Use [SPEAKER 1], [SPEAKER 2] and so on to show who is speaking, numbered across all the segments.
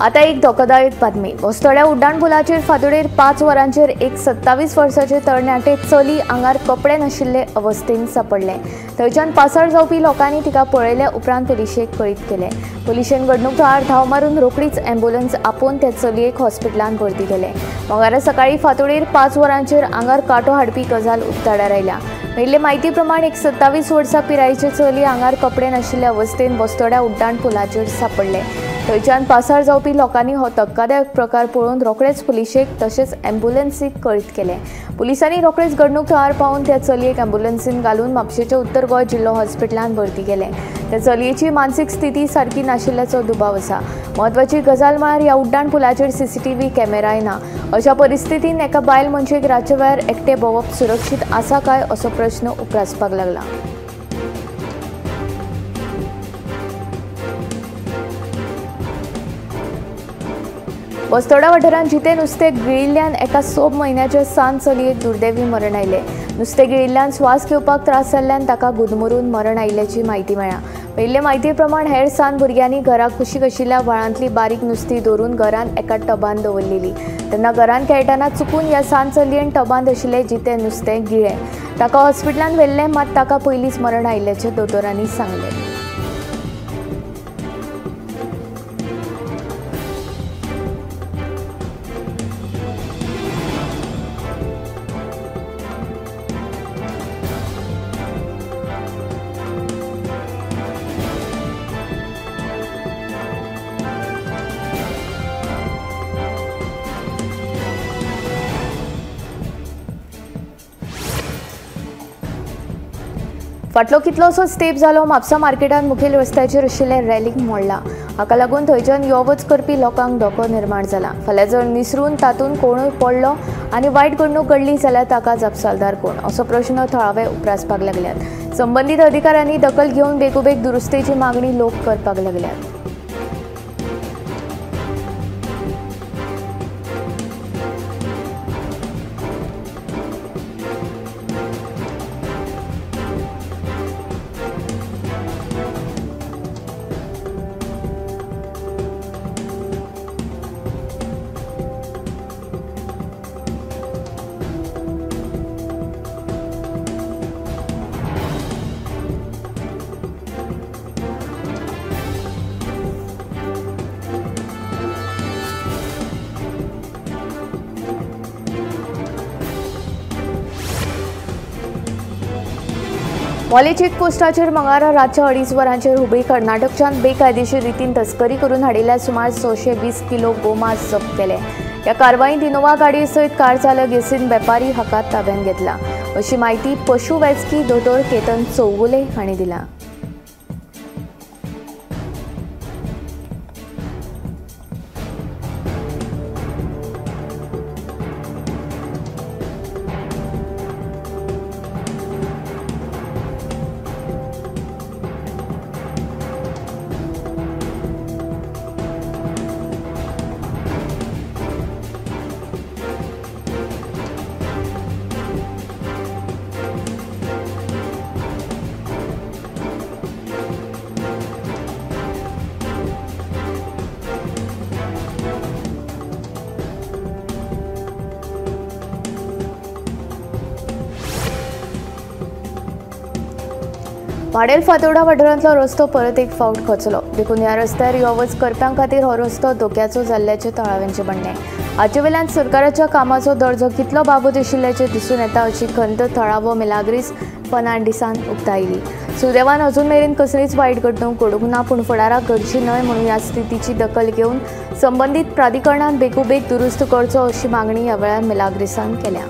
[SPEAKER 1] आता एक धोकादायक बातमी। वस्तोड्या उड्डाणपुलाचेर फांतोडेर 5 वरांचेर एक 27 वर्साचे तरणाटे चली आंगार कपडे नाशिल्ले अवस्थेन सापडले। थंयच्यान पासळ जावपी लोकांनी तिका पळयले उपरांत पुलिशेक कळीत केले। पुलिशेन घडणूक थळार धांव मारून रोखडीच अँब्युलन्स आपोवन ते चलयेक हॉस्पिटलांत भरती केले। मंगळारा सकाळी फांतोडेर 5 वरांचेर आंगार कांटो हाडपी गजाल उक्ताडार आयल्या। मेल्ले म्हायती प्रमाण एक 27 वर्सां पिरायेचे चली आंगार कपडे नाशिल्ले अवस्थेन वस्तोड्या उड्डाणपुलाचेर सापडले। थंयच्यान पासळ जावपी लोकांनी हो धक्कादायक प्रकार पळोवन रोखडेच पुलिशेक तशेंच अँब्युलन्सीक कळीत केले। पुलिसांनी रोखडेच घडणूक थळार पावून त्या चलयेक अँब्युलन्सीन घालून म्हापशेच्या उत्तर गोंय जिल्लो हॉस्पिटलांत भरती केले। त्या चलयेची मानसीक स्थिती सारकी नाशिल्ल्याचो दुबाव आसा। म्हत्वाची गजाल म्हळ्यार ह्या उड्डाणपुलाचेर CCTV कॅमेराय ना। अशा परिस्थितीन एका बायल मनशेक रातचे वेळार एकटे भोंवप सुरक्षीत आसा काय असो प्रश्न उपरासपाक लागला। वस्तोडा वाठारांत जिते नुस्तें गिळिल्ल्यान एका 6 म्हयन्याच्या सान चलयेक दुर्दैवी मरण आयले। नुस्तें गिळिल्ल्यान स्वास घेवपाक त्रास जाल्ल्यान ताका गुदमरून मरण आयिल्ल्याची म्हायती मेळ्ळा। पयले म्हायती प्रमाण हेर सान भुरग्यांनी घराक कुशीक आशिल्ल्या व्हाळांतली बारीक नुस्तीं दवरून घरांत एका टबांत दवरलेली। तेन्ना घरांत खेळटाना चुकून ह्या सान चलयेन टबांत आशिल्लें जितें नुस्तें गिळ्ळें। ताका हॉस्पिटलांत व्हेल्लें, मात ताका पयलींच मरण आयिल्ल्याचें दोतोरांनी सांगलें। फाटलो कितलोसो स्टेप जालो म्हापसा मार्केटांत मुखेल रस्त्याचेर आशिल्लें रॅलिंग मोडलां। हाका लागून थंयच्यान यो वच करपी लोकांक धोको निर्माण जाला। फाल्यां जर निसरून तातूंत कोणूय पडलो आनी वायट घडणूक घडली जाल्यार ताका जबाबदार कोण असो प्रश्न थळावे उपरासपाक लागल्यात। संबंदीत अधिकाऱ्यांनी दखल घेवन बेगोबेग दुरुस्तेची मागणी लोक करपाक लागल्यात। मोले चेकपोस्टाचेर मंगळारा रातच्या 2:30 वरांचेर हुबळी कर्नाटकच्यान बेकायदेशीर रितीन तस्करी करून हाडिल्ल्या सुमार 620 किलो गोमांस जप्त केले। ह्या कारवायेंत इनोवा गाडये सयत कार चालक येसीन बेपारी हाका ताब्यात घेतला, अशी माहिती पशु वैजकी दोतोर केतन चौगुले हांणी दिला। वाडेल फातोर्डा वाठारांतलो रस्तो परत एक फावट खचलो। देखून ह्या रस्त्यार यो वच करप्यां खातीर हो रस्तो धोक्याचो जाल्ल्याचें थळाव्यांचें म्हणणें। हाचे वेल्यान सरकाराच्या कामाचो दर्जो कितलो बाबत आशिल्ल्याचें दिसून येता, अशी खंत थळावो मिलाग्रीस फर्नांडिसान उक्तायली। सुदैवान अजून मेरेन कसलीच वायट घडणूक घडूंक ना, पूण फुडाराक घडची न्हय म्हणून ह्या स्थितीची दखल घेवन संबंदीत प्राधिकरणान बेगोबेग दुरुस्त करचो, अशी मागणी ह्या वेळार मिलाग्रीसान केल्या।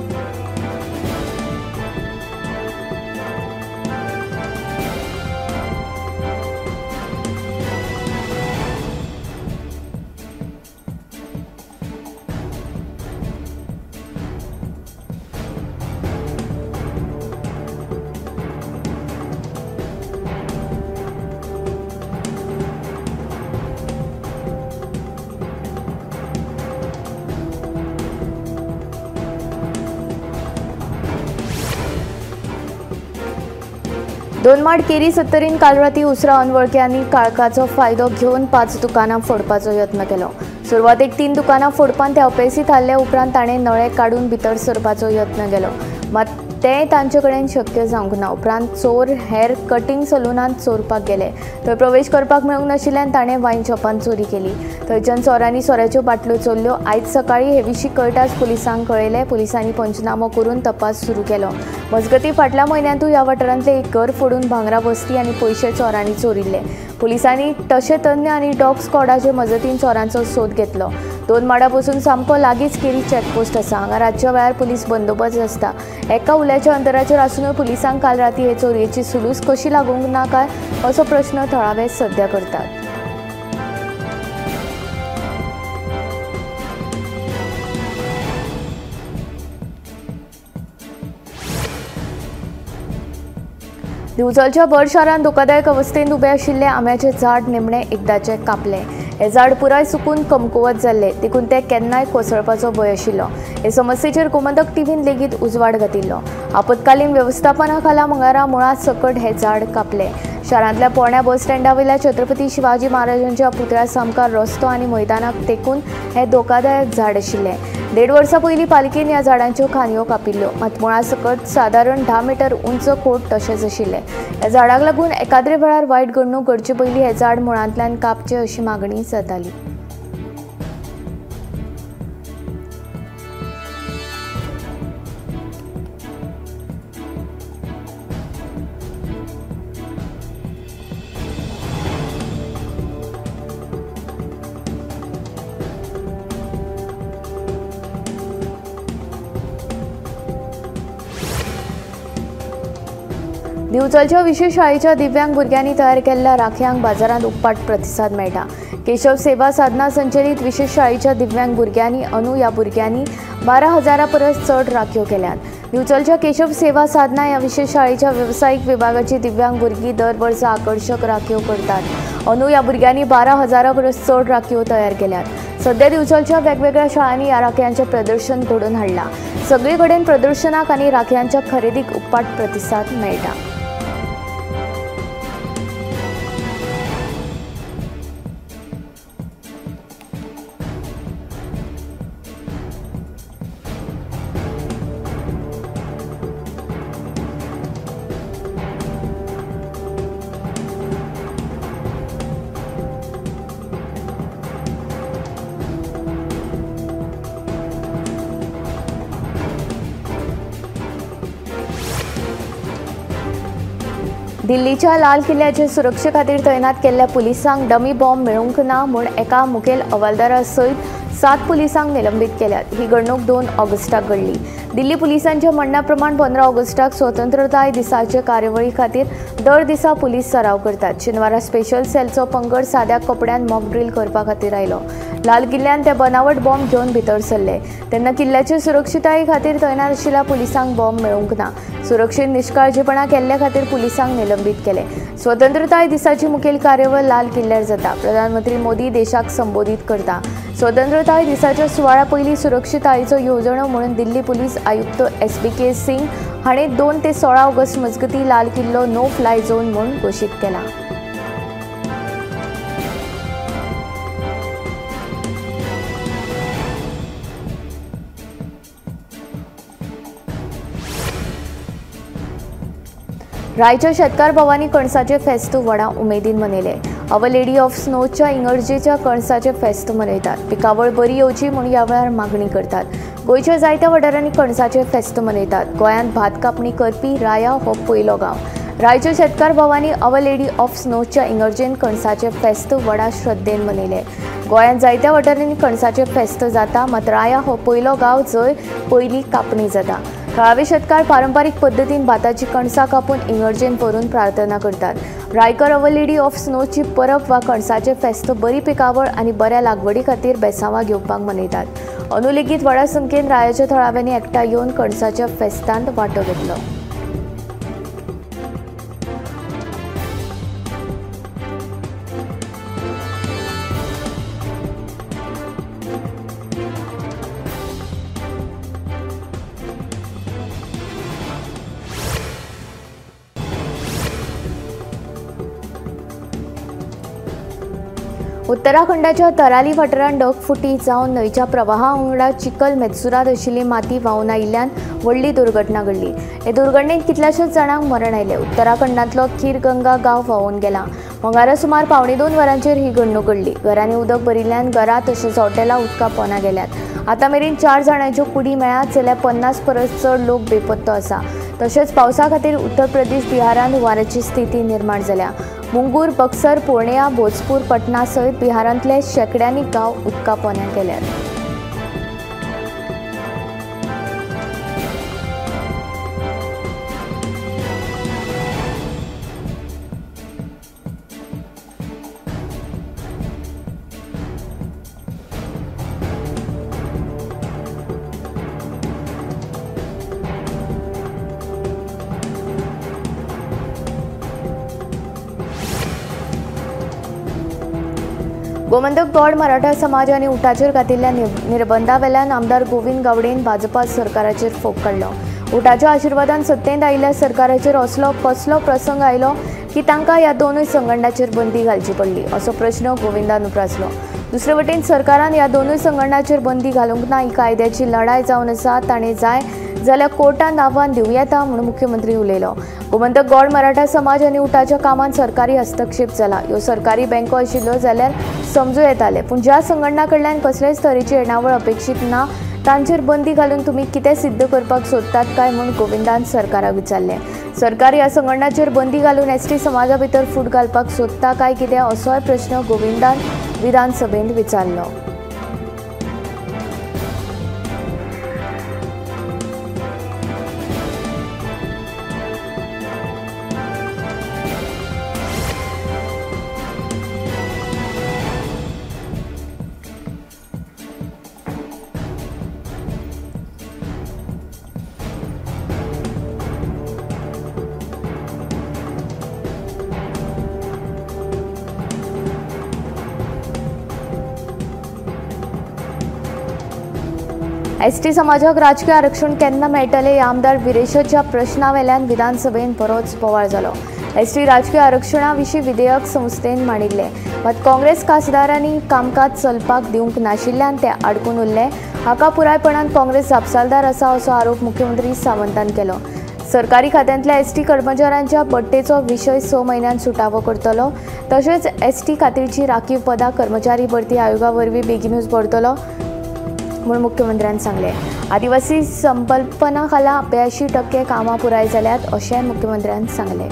[SPEAKER 1] दोन माड केरी सत्तरीन काल राती उसरा अनवळख्यांनी काळखाचो फायदो घेवन 5 दुकानां फोडपाचो यत्न केलो। सुरवातेक 3 दुकानां फोडपान ते अपेसीत हाडले उपरांत ताणें नळे काडून भितर सरपाचो यत्न केलो, मात तें तांचे कडेन शक्य जावंक ना. उपरांत चोर हेर कटिंग सलूनांत चोरपाक गेले. थंय प्रवेश करपाक मेळूंक नाशिल्ल्यान ताणें वायन शॉपांत चोरी केली. थंयच्यान चोरांनी सोऱ्याच्यो बाटल्यो चोरल्यो. आयज सकाळीं हे विशीं कळटाच पुलिसांक कळयलें. पुलिसांनी पंचनामो करून तपास सुरू केलो. मजगतीं फाटल्या म्हयन्यांतूय ह्या वाठारांतलें एक घर फोडून भांगरा बसती आनी पयशे चोरांनी चोरिल्ले. पुलिसांनी तशे तज्ञ आनी डॉग स्क्वॉडाचे मजतीन चोरांचो सोद घेतलो. 2 माडां पसून सामको लागींच केरी चॅकपोस्ट आसा. हांगा रातच्या वेळार पुलीस बंदोबस्त आसता. एका उल्याच्या अंतराचेर आसूनय पुलिसांक काल राती हे चोरयेची सुलूस कशी लागूंक ना काय असो प्रश्न थळावे सध्या करतात. दिवचलच्या बड शारांत धोकादायक अवस्थेंत उबे आशिल्ले आंब्याचें झाड निमणें एकदाचें कापलें. हें झाड पुराय सुकून कमकुवत जाल्लें, देखून तें केन्नाय कोसळपाचो भंय आशिल्लो. हे समस्येचेर गोमंतक टीव्हीन लेगीत उजवाड घातिल्लो. आपतकालीन वेवस्थापना खाला मंगळारा मुळांत सकट हें झाड कापलें. शारांतल्या पोरण्या बस स्टँडावयल्या छत्रपती शिवाजी महाराजांच्या पुतळ्या सामका रस्तो आनी मैदानाक तेंकून हें धोकादायक झाड आशिल्लें. 1.5 वर्सां पयलीं पालिकेन ह्या झाडांच्यो खांदयो कापिल्ल्यो, मात मुळा सकट सादारण 10 मीटर उंच खोट तशेंच आशिल्लें. ह्या झाडाक लागून एकाद्रे वेळार वायट घडणूक घडचे पयलीं हें झाड मुळांतल्यान कापचें अशी मागणी जाताली. दिवचलच्या विशेष शाळेच्या दिव्यांग भुरग्यांनी तयार केल्ल्या राखयांक बाजारांत उपपाट प्रतिसाद मेळटा. केशव सेवा साधना संचलीत विशेष शाळेच्या दिव्यांग भुरग्यांनी ह्या भुरग्यांनी 12,000 परस चड राखयो केल्यात. दिवचलच्या केशव सेवा साधना ह्या विशेष शाळेच्या वेवसायीक विभागाची दिव्यांग भुरगीं दर वर्सा आकर्षक राखयो करतात. ह्या भुरग्यांनी 12,000 परस चड राखयो तयार केल्यात. सध्या दिवचलच्या वेगवेगळ्या शाळांनी ह्या राखयांचें प्रदर्शन घडोवन हाडलां. सगळे कडेन प्रदर्शनाक आनी राखयांच्या खरेदीक उपपाट प्रतिसाद मेळटा. दिल्लीच्या लाल किल्ल्याचे सुरक्षे खातीर तैनात केल्ल्या पुलिसांक डमी बॉम्ब मेळूंक ना म्हूण एका मुखेल हवालदारा सयत 7 पुलिसांक निलंबीत केल्यात. ही घडणूक 2 ऑगस्टाक घडली. दिल्ली पुलिसांच्या म्हणण्या प्रमाण 15 ऑगस्टाक स्वतंत्रताय दिसाचे कार्यावळी खातीर दर दिसा पुलीस सराव करतात. शेनवारा स्पेशल सेलचो पंगड साद्या कपड्यान मॉक ड्रील करपा खातीर आयलो. लाल किल्ल्यान ते बनावट बॉम्ब घेवन भितर सरले तेन्ना किल्ल्याचे सुरक्षिताये खातीर तैनात आशिल्ल्या पुलिसांक बॉम्ब मेळूंक ना. सुरक्षेत निश्काळजीपणा केल्ल्या खातीर पुलिसांक निलंबीत केले. स्वतंत्रताय दिसाची मुखेल कार्यावळ लाल किल्ल्यार जाता. प्रधानमंत्री मोदी देशाक संबोधीत करता. स्वतंत्रताय दिसाच्या सुवाळ्या पयलीं सुरक्षितायेचो येवजणो म्हणून दिल्ली पुलीस आयुक्त SBK सिंग हाणें 2 ते 16 ऑगस्ट मजगतीं लाल किल्लो नो फ्लाय झोन म्हणून घोशीत केला. रायच्या शेतकार भावांनी कणसाचे फेस्त व्हडा उमेदीन मनयले. अवर लेडी ऑफ स्नोच्या इंगर्जेच्या कणसाचे फेस्त मनयतात. पिकावळ बरी येवची म्हूण ह्या वेळार मागणी करतात. गोंयच्या जायत्या वाठारांनी कणसाचे फेस्त मनयतात. गोंयांत भात कापणी करपी राया हो पयलो गांव. रायच्या शेतकार भावांनी अवर लेडी ऑफ स्नोच्या इंगर्जेन कणसाचे फेस्त व्हडा श्रद्धेन मनयले. गोंयांत जायत्या वाठारांनी कणसाचे फेस्त जाता, मात राया हो पयलो गांव जंय पयली कापणी जाता. थळावे शेतकार पारंपारीक पद्दतीन भाताची कणसां कापून इंगर्जेन व्हरून प्रार्थना करतात. रायकर अवर लेडी ऑफ स्नोची परब वा कणसाचे फेस्त बरी पिकावळ आनी बऱ्या लागवडी खातीर बेसांवां घेवपाक मनयतात. अंदू लेगीत व्हडा संख्येन रायाच्या थळाव्यांनी एकठांय येवन कणसाच्या फेस्तांत वांटो घेतलो. उत्तराखंडाच्या तराली वाठारांत ढगफुटी जावन न्हंयच्या प्रवाहा वांगडा चिखल मेत्सुरात आशिल्ली माती व्हांवन आयिल्ल्यान व्हडली दुर्घटना घडली। हे दुर्घटनेंत कितल्याशाच जाणांक मरण आयलें। उत्तराखंडांतलो खीरगंगा गांव व्हांवून गेला। मंगळारा सुमार 1.25 वरांचेर ही घडणूक घडली। घरांनी उदक भरिल्ल्यान घरां तशेंच हॉटेलां उदका पोंदा गेल्यात। आतां मेरेन 4 जाणांच्यो कुडी मेळ्ळ्यात जाल्यार 50 परस चड लोक बेपत्तो आसा। तशेंच पावसा खातीर उत्तर प्रदेश बिहारांत हुंवाराची स्थिती निर्माण जाल्या। मुंगूर, बक्सर, पूर्णिया, भोजपूर, पटना सयत बिहारांतले शेकड्यांनी गांव उदका पोंदा गेल्यात। गोमंतक गौड मराठा समाज आनी उठाचेर घातिल्ल्या निर्बंधा वेल्यान आमदार गोविंद गावडेन भाजपा सरकाराचेर फोग काडलो। उठाच्या आशिर्वादान सत्तेंत आयिल्ल्या सरकाराचेर असलो कसलो प्रसंग आयलो की तांकां ह्या दोनूय संघटनांचेर बंदी घालची पडली असो प्रश्न गोविंदान उप्रासलो। दुसरे वटेन सरकारान ह्या दोनूय संघटनांचेर बंदी घालूंक ना ही कायद्याची लढाय जावन आसा। ताणें जाय जाल्यार कोर्टान आव्हान दिवं येता म्हणून मुख्यमंत्री उलयलो। गोमंतक गौड मराठा समाज आनी उठाच्या कामांत सरकारी हस्तक्षेप जाला। ह्यो सरकारी बँको आशिल्ल्यो जाल्यार समजूं येतालें, पूण ज्या संघटना कडल्यान कसलेच तरेची येणावळ अपेक्षीत ना तांचेर बंदी घालून तुमी कितें सिद्ध करपाक सोदतात काय म्हूण गोविंदान सरकाराक विचारलें। सरकार ह्या संघटनांचेर बंदी घालून एसटी समाजा भितर फूट घालपाक सोदता काय कितें असोय प्रश्न गोविंदान विधानसभेंत विचारलो। एसटी समाजाक राजकीय आरक्षण केन्ना मेळटलें ह्या आमदार बिरेशच्या प्रश्ना वेल्यान विधानसभेंत बरोच बोवाळ जालो। एसटी राजकीय आरक्षणा विशीं विधेयक संस्थेन मांडिल्लें, मात काँग्रेस खासदारांनी कामकाज चलपाक दिवंक नाशिल्ल्यान ते आडकून उरले। हाका पुरायपणान काँग्रेस जापसालदार आसा असो आरोप मुख्यमंत्री सावंतान केलो। सरकारी खात्यांतल्या एसटी कर्मचाऱ्यांच्या बडटेचो विशय 6 म्हयन्यांत सुटावो करतलो। तशेंच एसटी खातीरची राखीव पदां कर्मचारी भरती आयोगा वरवीं बेगीनूच भरतलो म्हूण मुख्यमंत्र्यान सांगलें। आदिवासी संकल्पना खाला 82% कामां पुराय जाल्यात अशेंय मुख्यमंत्र्यान सांगलें।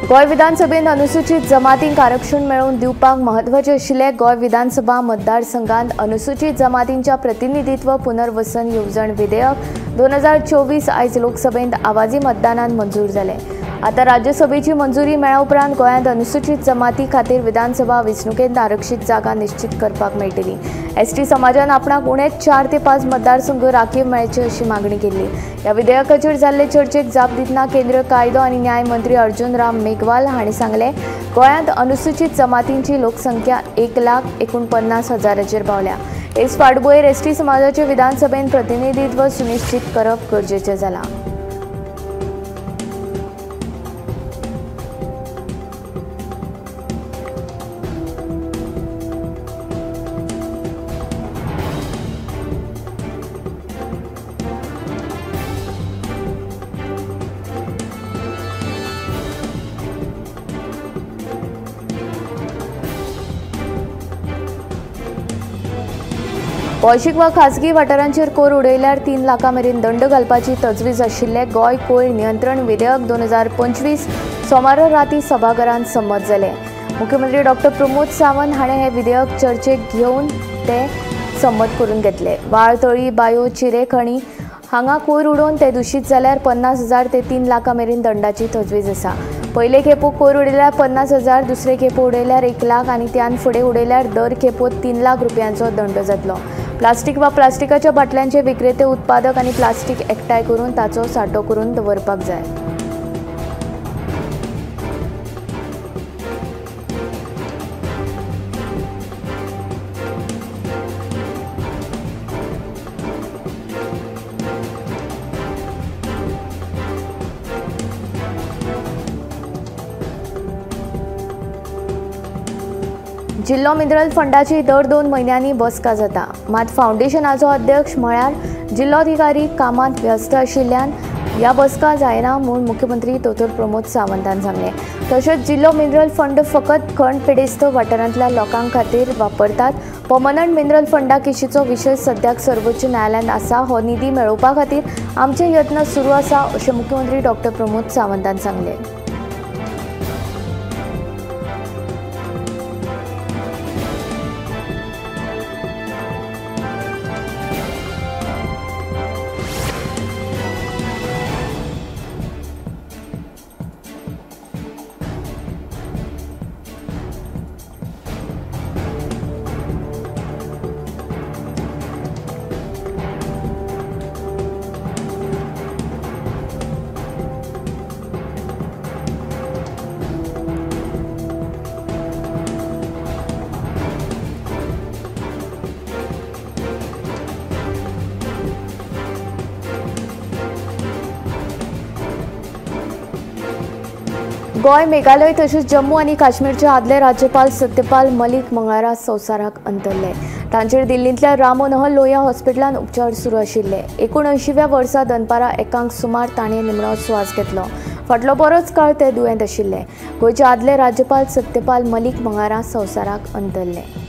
[SPEAKER 1] गोय विधानसभेत अनुसूचित जमातींक आरक्षण मेळवून दिवपाक म्हत्वाचे आशिल्ले गोय विधानसभा मतदारसंघांत अनुसूचित जमातींच्या प्रतिनिधित्व पुनर्वसन येवजण विधेयक 2024 आयज लोकसभेत आवाजी मतदानान मंजूर जालें। आता राज्यसभेची मंजुरी मेळ्ळ्या उपरांत गोंयांत अनुसूचित जमाती खातीर विधानसभा वेंचणुकेंत आरक्षीत जागा निश्चित करपाक मेळटली। एसटी समाजान आपणाक उणेच 4 ते 5 मतदारसंघ राखीव मेळचे अशी मागणी केली। ह्या विधेयकाचेर जाल्ले चर्चेक जाप दितना केंद्रीय कायदो आनी न्याय मंत्री अर्जुन राम मेघवाल हांणी सांगलें, गोंयांत अनुसूचित जमातींची लोकसंख्या 1,49,000 पावल्या। हेच फाटभुंयेर एसटी समाजाचे विधानसभेत प्रतिनिधित्व सुनिश्चित करप गरजेचें जालां। भौशीक वा खाजगी वाठारांचेर कोयर उडयल्यार 3 लाखां मेरेन दंड घालपाची तजवीज आशिल्ले गोंय कोयर नियंत्रण विधेयक 2025 सोमारा राती सभाघरांत संमत जालें। मुख्यमंत्री डॉ. प्रमोद सावंत हाणें हें विधेयक चर्चेक घेवन ते संमत करून घेतले। व्हाळ, तळी, बायो, चिरे, खणी हांगा कोयर उडोवन ते दूषित जाल्यार 50,000 ते 3 लाखां मेरेन दंडाची तजवीज आसा। पयले खेपो कोयर उडयल्यार 50,000, दुसरे खेपो उडयल्यार 1 लाख आनी त्यान फुडें उडयल्यार दर खेपो 3 लाख रुपयांचो दंड जातलो। प्लास्टिक वा प्लास्टिकाच्या बाटल्यांचे विक्रेते उत्पादक आणि प्लास्टिक एकठांय करून ताचो सांठो करून दवरपाक जाय। जिल्लो मिनरल फंडाची दर 2 म्हयन्यांनी बसका जाता, मात फाउंडेशनाचो अध्यक्ष म्हळ्यार जिल्लोधिकारी कामांत व्यस्त आशिल्ल्यान ह्या बसका जायना म्हूण मुख्यमंत्री दोतोर प्रमोद सावंतान सांगलें। तशेंच जिल्लो मिनरल फंड फकत खण पिडेस्त वाठारांतल्या लोकांक खातीर वापरतात। पर्मनंट मिनरल फंडा केशीचो विशय सद्याक सर्वोच्च न्यायालयांत आसा। हो निधी मेळोवपा खातीर आमचे यत्न सुरू आसा अशें मुख्यमंत्री डॉ. प्रमोद सावंतान सांगलें। गोय, मेघालय तसेच जम्मू आणि काश्मीरचे आदले राज्यपाल सत्यपाल मलिक मंगळारा संवसाराक अंतरले। तांचेर दिल्लींतल्या राम मनोहर लोहिया हॉस्पिटलांत उपचार सुरू आशिल्ले। 79व्या वर्सा दनपारा एकांक सुमार ताणें निमणो स्वास घेतलो। फाटलो बरोच काळ ते दुयेंत आशिल्ले। गोंयचे आदले राज्यपाल सत्यपाल मलिक मंगळारा संवसाराक अंतरले।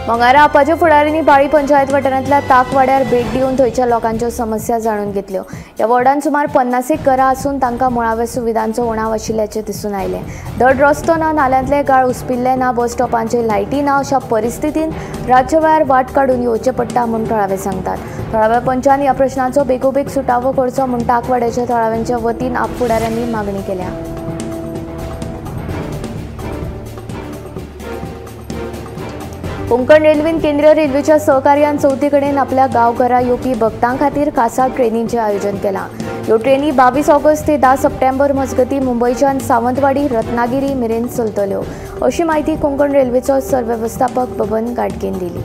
[SPEAKER 1] मंगळारा आपाच्या फुडाऱ्यांनी बाळी पंचायत वाठारांतल्या ताक वाड्यार भेट दिवन थंयच्या लोकांच्यो समस्या जाणून घेतल्यो। ह्या वॉर्डांत सुमार 50 घरां आसून तांकां मुळाव्या सुविधांचो उणाव आशिल्ल्याचें दिसून आयलें। धड रस्तो ना, नाल्यांतले गाळ उस्पिल्ले ना, बस स्टॉपांचेर लायटी ना, अशा परिस्थितींत राज्य वेळार वाट काडून येवचें पडटा म्हूण थळावे सांगतात। थळाव्या पंचान ह्या प्रश्नाचो बेगोबेग सुटावो करचो म्हूण ताक वाड्याच्या थळाव्यांच्या वतीन फुडाऱ्यांनी मागणी केल्या। कोंकण रेल्वेन केंद्रीय रेल्वेच्या सहकार्यान चवथी कडेन आपल्या गांवघरा येवपी भक्तां खातीर खासा ट्रेनींचें आयोजन केलां। ह्यो ट्रेनी 22 ऑगस्ट ते 10 सप्टेंबर मजगतीं मुंबयच्यान सावंतवाडी रत्नागिरी मेरेन चलतल्यो, अशी माहिती कोंकण रेल्वेचो सरवेवस्थापक बबन गाडगेन दिली।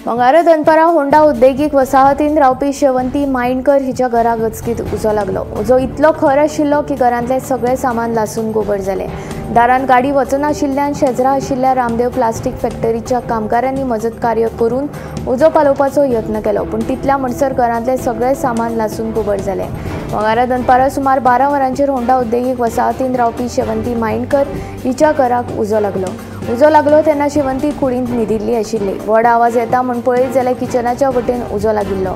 [SPEAKER 1] मंगळारा दनपारा होंडा उद्देगीक वसाहतींत रावपी शेवंती मायणकर हिच्या घरा गचकीत उजो लागलो। उजो इतलो खर आशिल्लो की घरांतले सगळे सामान लासून गोबड जालें। दारांत गाडी वचनाशिल्ल्यान शेजरा आशिल्ल्या रामदेव प्लास्टीक फॅक्टरीच्या कामगारांनी मजत कार्य करून उजो पालोवपाचो यत्न केलो, पूण तितल्या म्हणसर घरांतले सगळे सामान लासून गोबड जालें। मंगळारा दनपारा सुमार 12 वरांचेर होंडा उद्देगीक वसाहतींत रावपी शेवंती मायणकर हिच्या घराक उजो लागलो तेन्ना शेवंती कुडींत न्हिदिल्ली आशिल्ली। व्हड आवाज येता म्हूण पळयत जाल्यार किचनाच्या वटेन उजो लागिल्लो।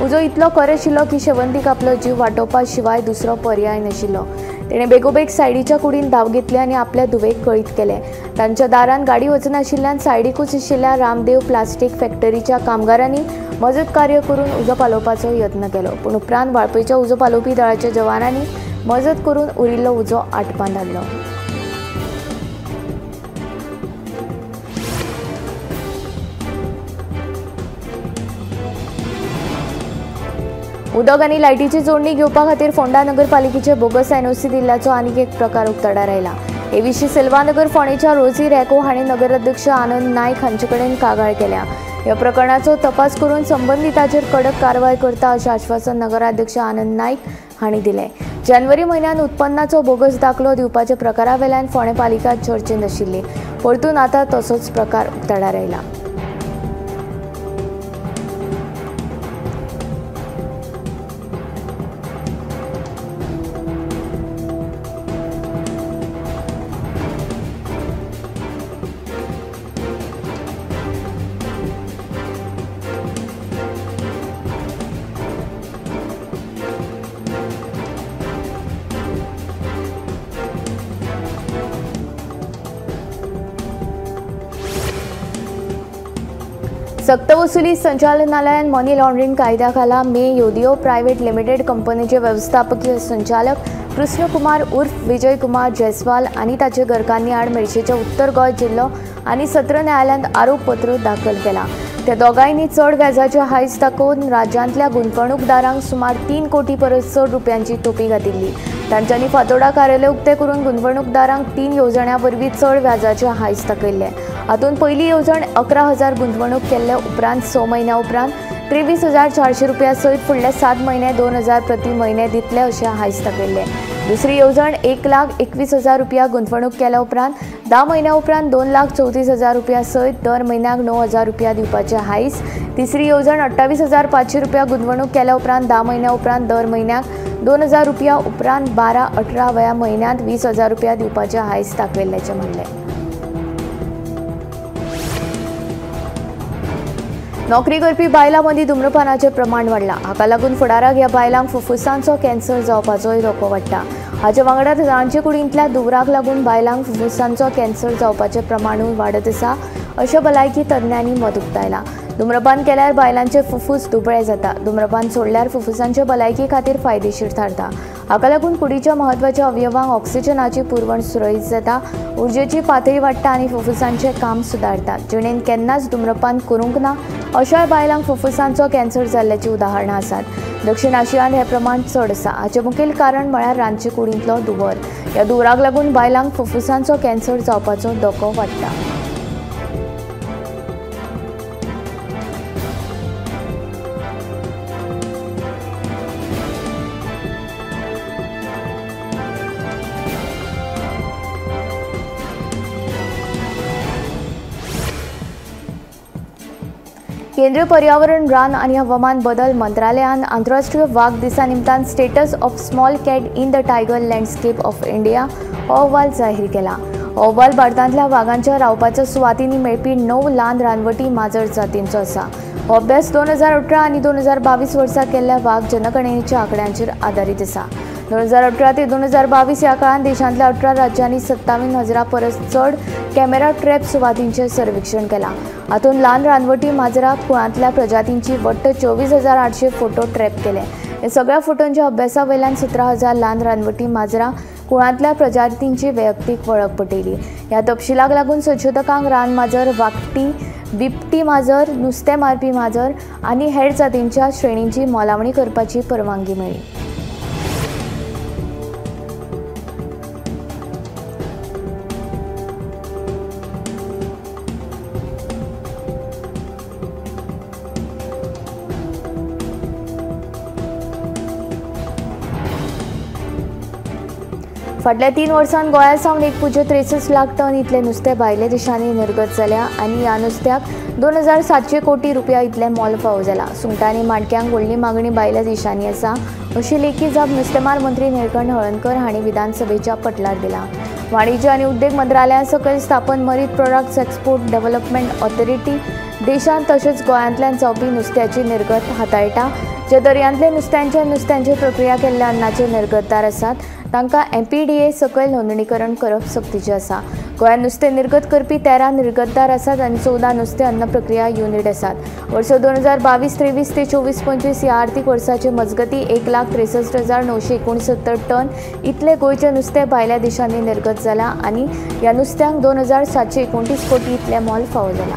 [SPEAKER 1] उजो इतलो खर आशिल्लो की शेवंतीक आपलो जीव वाटोवपा शिवाय दुसरो पर्याय नाशिल्लो। तिणें बेगोबेग सायडीच्या कुडीन धांव घेतली आनी आपल्या धुवेक कळीत केलें। तांच्या दारान गाडी वचनाशिल्ल्यान सायडीकूच आशिल्ल्या रामदेव प्लास्टीक फॅक्टरीच्या कामगारांनी मजत कार्य करून उजो पालोवपाचो यत्न केलो, पूण उपरांत वाळपयच्या उजो पालोवपी दळाच्या जवानांनी मजत करून उरिल्लो उजो आटोपांत हाडलो। उदक आनी लायटीची जोडणी घेवपा खातीर फोंडा नगरपालिकेचे बोगस एनओसी दिल्ल्याचो आनीक एक प्रकार उक्ताडार आयला। हे विशीं सिल्वानगर फोंडेच्या रोजी रॅको हांणी नगराध्यक्ष आनंद नायक हांचे कडेन कागाळ केल्या। ह्या प्रकरणाचो तपास करून संबंधितांचेर कडक कारवाय करता अशें आश्वासन नगराध्यक्ष आनंद नायक हांणी दिलें। जानेवारी म्हयन्यात उत्पन्नाचो बोगस दाखलो दिवपाच्या प्रकारा वेल्यान फोंडे पालिका चर्चेंत आशिल्ली, परतून आतां तसोच प्रकार उक्ताडार आयला। सक्तवसुली संचालनालयान मनी लॉन्ड्रिंग कायद्या खाला मे योदियो प्रायव्हेट लिमिटेड कंपनीचे व्यवस्थापकीय संचालक कृष्ण कुमार उर्फ विजय कुमार जयस्वाल आनी ताचे घरकान्नी आड मेळशेच्या उत्तर गोंय जिल्लो आनी सत्र न्यायालयांत आरोपपत्र दाखल केला। त्या दोगांयनी चड व्याजाचे हायस दाखोवन राज्यांतल्या गुंतवणूकदारांक सुमार 3 कोटी परस चड रुपयांची तोपी घातिल्ली। तांच्यांनी फातोडा कार्यालय उक्तें करून गुंतवणूकदारांक 3 येवजण्यां वरवीं चड व्याजाचे हायस दाखयल्ले। हातूंत पयली येवजण 11,000 गुंतवणूक केल्ले उपरांत 6 म्हयन्यां उपरांत 23,400 रुपया सयत फुडले 7 म्हयने 2,000 प्रति म्हयने दितले अशें हायस दाखयल्ले। दुसरी येवजण 1,21,000 रुपया गुंतवणूक केल्या उपरांत 10 म्हयन्यां उपरांत 2,34,000 रुपया सयत दर म्हयन्याक 9,000 रुपया दिवपाचे हायस। तिसरी येवजण 28,500 रुपया गुंतवणूक केल्या उपरांत 10 म्हयन्यां उपरांत दर म्हयन्याक 2,000 रुपया उपरांत 12-18 व्या म्हयन्यांत 20,000 रुपया दिवपाचे हायस दाखयल्ल्याचें म्हणलें। नोकरी करपी बायलां मदीं धुम्रपानाचें प्रमाण वाडलां। हाका लागून फुडाराक ह्या बायलांक फुफ्फुसांचो कॅन्सर जावपाचोय धोको वाडटा। हाचे वांगडा रांदचे कुडींतल्या धुवराक लागून बायलांक फुफ्फुसांचो कॅन्सर जावपाचें प्रमाणूय वाडत आसा अशें भलायकी तज्ञांनी मत उक्तायलां। धुम्रपान केल्यार बायलांचे फुफ्फुस दुबळे जाता। धुम्रपान सोडल्यार फुफ्फुसांचे भलायकी खातीर फायदेशीर थारता। हाका लागून कुडीच्या म्हत्वाच्या अवयवांक ऑक्सिजनाची पुरवण सुरळीत जाता, उर्जेची पातळी वाडटा आनी फुफ्फुसांचें काम सुदारता। जिणेन केन्नाच धुम्रपान करूंक ना अशाय बायलांक फुफ्फुसांचो कॅन्सर जाल्ल्याची उदाहरणां आसात। दक्षिण आशियांत हे प्रमाण चड आसा। हाचें मुखेल कारण म्हळ्यार रांदचे कुडींतलो धुंवर। ह्या धुंवराक लागून बायलांक फुफ्फुसांचो कॅन्सर जावपाचो धोको वाडटा। केंद्रीय पर्यावरण, रान आनी हवामान बदल मंत्रालयान आंतरराष्ट्रीय वाघ दिसा निमतान status of small cat in the tiger landscape of India हो अहवाल जाहीर केला। हो अहवाल भारतांतल्या वाघांच्या रावपाच्या सुवातींनी मेळपी 9 ल्हान रानवटी माजर जातींचो आसा। हो अभ्यास 2018 आनी 2022 वर्सा केल्ल्या वाघ जनगणनेच्या आंकड्यांचेर आदारीत आसा। 2018 ते 2022 ह्या काळात देशांतल्या 18 राज्यांनी 57,000 परस चड कॅमेरा ट्रॅप सुवातींचें सर्वेक्षण केलां। हातूंत ल्हान रानवटी माजरां कुळांतल्या प्रजातींची वट्ट 24,800 फोटो ट्रॅप केले। हे सगळ्या फोटोंच्या अभ्यासा वयल्यान 17,000 ल्हान रानवटी माजरां कुळांतल्या प्रजातींची वैयक्तीक वळख पटयली। ह्या तपशिलाक लागून संशोधकांक रान माजर, वागटी, बिबटी माजर, नुस्तें मारपी माजर आनी हेर जातींच्या श्रेणींची मोलावणी करपाची परवानगी मेळ्ळी। फाटल्या 3 वर्सांत गोंया सावन 1.63 लाख टन इतले नुस्तें भायले देशांनी निर्गत जाल्या आनी ह्या नुस्त्याक 2,700 कोटी रुपया इतलें मोल फावो जाला। सुंगटां आनी माणक्यांक व्हडली मागणी भायल्या देशांनी आसा अशी लेखी जाप नुस्तेमार मंत्री निळकंठ हळर्णकर हांणी विधानसभेच्या पटलार दिला। वाणिज्य आनी उद्देग मंत्रालया सकयल स्थापन marine products export development authority देशांत तशेंच गोंयांतल्यान जावपी नुस्त्याची निर्गत हाताळटा। जे दर्यांतले नुस्त्यांचे प्रक्रिया केल्ल्या अन्नाचे निर्गतदार आसात तांकां MPDA सकयल नोंदणीकरण करप सक्तीचें आसा। गोंयांत नुस्तें निर्गत करपी 13 निर्गतदार आसात आनी 14 नुस्तें अन्न प्रक्रिया युनिट आसात। वर्स 2022-23 ते 24-25 ह्या आर्थीक वर्साचे मजगती 1,63,969 टन इतले गोंयचे नुस्तें भायल्या देशांनी निर्गत जाला आनी ह्या नुस्त्यांक 2,729 कोटी इतलें मोल फावो जाला।